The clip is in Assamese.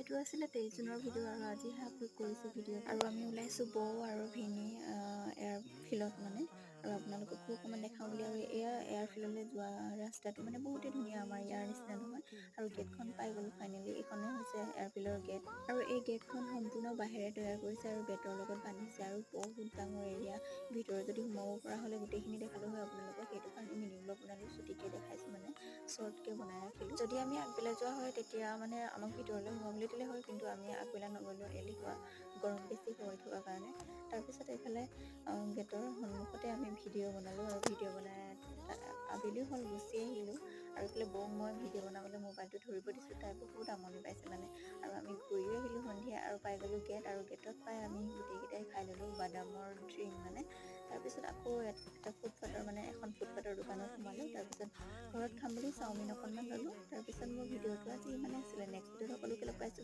এইটো আছিলে 23 জুনৰ ভিডিঅ' আৰু আজি আপলোড কৰিছোঁ ভিডিঅ' আৰু আমি ওলাইছোঁ বৌ আৰু ভিনি এয়াৰফিল্ডত মানে আৰু আপোনালোককো অকণমান দেখাওঁ বুলি আৰু এয়াৰফিল্ডলৈ যোৱা ৰাস্তাটো মানে বহুতেই ধুনীয়া আমাৰ ইয়াৰ নিচিনা নহয় আৰু গেটখন পাই গ'লোঁ ফাইনেলি এইখনেই হৈছে এয়াৰফিল্ডৰ গেট আৰু এই গেটখন সম্পূৰ্ণ বাঁহেৰে তৈয়াৰ কৰিছে আৰু বেতৰ লগত বান্ধিছে আৰু বহুত ডাঙৰ এৰিয়া ভিতৰত যদি সোমাব পৰা হ'লে গোটেইখিনি দেখালোঁ হয় আপোনালোকক সেইটো কাৰণে মিনি ব্লগ বনালোঁ চুটিকৈ দেখাইছোঁ মানে শ্বৰ্টকৈ বনাই ৰাখিলোঁ যদি আমি আগবেলা যোৱা হয় তেতিয়া মানে আমাক ভিতৰলৈ সোমাবলৈ দিলে হয় কিন্তু আমি আগবেলা নগ'লোঁ এলেহুৱা গৰম বেছি হৈ থকাৰ কাৰণে তাৰপিছত এইফালে গেটৰ সন্মুখতে আমি ভিডিঅ' বনালোঁ আৰু ভিডিঅ' বনাই আবেলি হ'ল গুচি আহিলোঁ আৰু এইফালে বৌক মই ভিডিঅ' বনাবলৈ মোবাইলটো ধৰিব দিছোঁ তাই বহুত আমনি পাইছে মানে আৰু আমি ঘূৰিও আহিলোঁ সন্ধিয়া আৰু পাই গ'লোঁ গেট আৰু গেটত পাই আমি গোটেইকেইটাই খাই ল'লোঁ বাদামৰ ড্ৰিংক মানে তাৰপিছত আকৌ এটা এখন ফুটপাথৰ দোকানত সোমালোঁ তাৰপিছত ঘৰত খাম বুলি চাওমিন অকণমান ল'লোঁ তাৰপিছত মোৰ ভিডিঅ'টো আজি ইমানে আছিলে নেক্সট ভিডিঅ'ত সকলোকে লগ পাইছোঁ।